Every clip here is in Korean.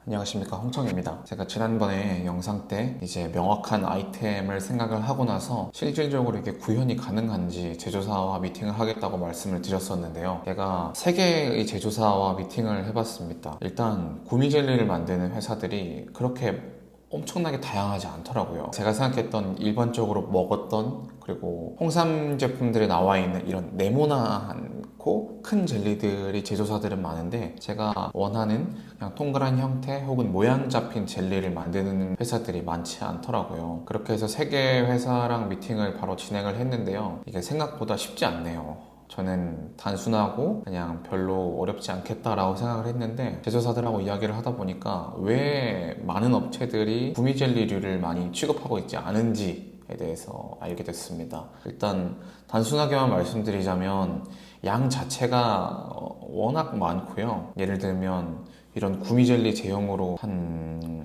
안녕하십니까, 홍청입니다. 제가 지난번에 영상 때 이제 명확한 아이템을 생각을 하고 나서 실질적으로 이게 구현이 가능한지 제조사와 미팅을 하겠다고 말씀을 드렸었는데요. 제가 3개의 제조사와 미팅을 해봤습니다. 일단 구미젤리를 만드는 회사들이 그렇게 엄청나게 다양하지 않더라고요. 제가 생각했던 일반적으로 먹었던 그리고 홍삼 제품들에 나와 있는 이런 네모나고 큰 젤리들이 제조사들은 많은데, 제가 원하는 그냥 동그란 형태 혹은 모양 잡힌 젤리를 만드는 회사들이 많지 않더라고요. 그렇게 해서 3개 회사랑 미팅을 바로 진행을 했는데요. 이게 생각보다 쉽지 않네요. 저는 단순하고 그냥 별로 어렵지 않겠다라고 생각을 했는데, 제조사들하고 이야기를 하다 보니까 왜 많은 업체들이 구미젤리류를 많이 취급하고 있지 않은지에 대해서 알게 됐습니다. 일단 단순하게만 말씀드리자면 양 자체가 워낙 많고요. 예를 들면 이런 구미젤리 제형으로 한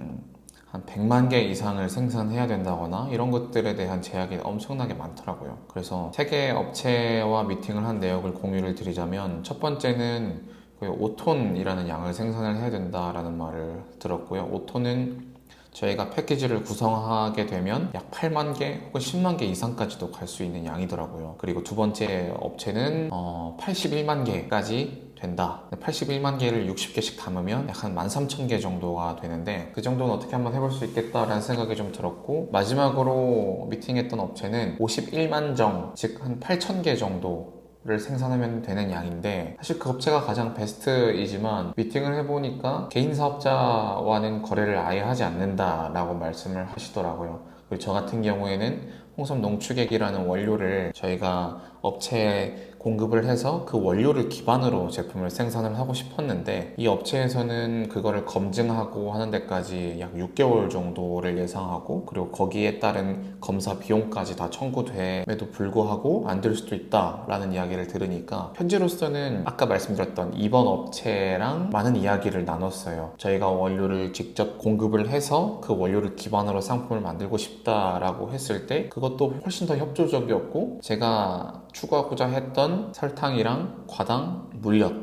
100만 개 이상을 생산해야 된다거나 이런 것들에 대한 제약이 엄청나게 많더라고요. 그래서 3개 업체와 미팅을 한 내역을 공유를 드리자면, 첫 번째는 5톤이라는 양을 생산을 해야 된다라는 말을 들었고요. 5톤은 저희가 패키지를 구성하게 되면 약 8만 개 혹은 10만 개 이상까지도 갈 수 있는 양이더라고요. 그리고 두 번째 업체는 81만 개까지 된다. 81만 개를 60개씩 담으면 약 한 13,000개 정도가 되는데, 그 정도는 어떻게 한번 해볼 수 있겠다라는 생각이 좀 들었고, 마지막으로 미팅했던 업체는 51만 정, 즉 한 8,000개 정도 를 생산하면 되는 양인데, 사실 그 업체가 가장 베스트이지만 미팅을 해보니까 개인 사업자와는 거래를 아예 하지 않는다라고 말씀을 하시더라고요. 그리고 저 같은 경우에는 홍삼 농축액이라는 원료를 저희가 업체에 공급을 해서 그 원료를 기반으로 제품을 생산을 하고 싶었는데, 이 업체에서는 그거를 검증하고 하는 데까지 약 6개월 정도를 예상하고, 그리고 거기에 따른 검사 비용까지 다 청구됨에도 불구하고 안 될 수도 있다라는 이야기를 들으니까, 현재로서는 아까 말씀드렸던 이번 업체랑 많은 이야기를 나눴어요. 저희가 원료를 직접 공급을 해서 그 원료를 기반으로 상품을 만들고 싶다라고 했을 때 그것도 훨씬 더 협조적이었고, 제가 추구하고자 했던 설탕이랑 과당, 물엿,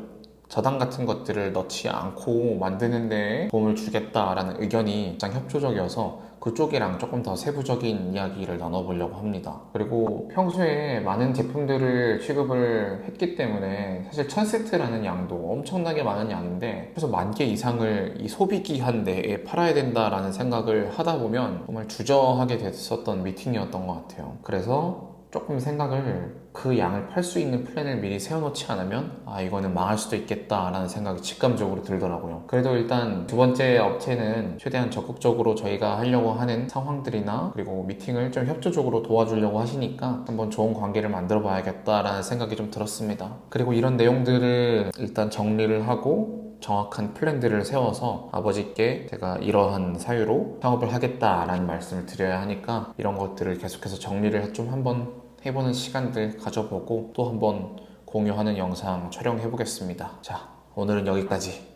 저당 같은 것들을 넣지 않고 만드는 데 도움을 주겠다라는 의견이 가장 협조적이어서 그쪽이랑 조금 더 세부적인 이야기를 나눠보려고 합니다. 그리고 평소에 많은 제품들을 취급을 했기 때문에 사실 1000세트라는 양도 엄청나게 많은 양인데, 그래서 10,000개 이상을 이 소비기한 내에 팔아야 된다라는 생각을 하다 보면 정말 주저하게 됐었던 미팅이었던 것 같아요. 그래서 조금 생각을, 그 양을 팔 수 있는 플랜을 미리 세워놓지 않으면 이거는 망할 수도 있겠다라는 생각이 직감적으로 들더라고요. 그래도 일단 두 번째 업체는 최대한 적극적으로 저희가 하려고 하는 상황들이나 그리고 미팅을 좀 협조적으로 도와주려고 하시니까 한번 좋은 관계를 만들어 봐야겠다라는 생각이 좀 들었습니다. 그리고 이런 내용들을 일단 정리를 하고 정확한 플랜들을 세워서 아버지께 제가 이러한 사유로 창업을 하겠다라는 말씀을 드려야 하니까, 이런 것들을 계속해서 정리를 좀 한번 해보는 시간들 가져보고 또 한번 공유하는 영상 촬영해 보겠습니다. 자, 오늘은 여기까지.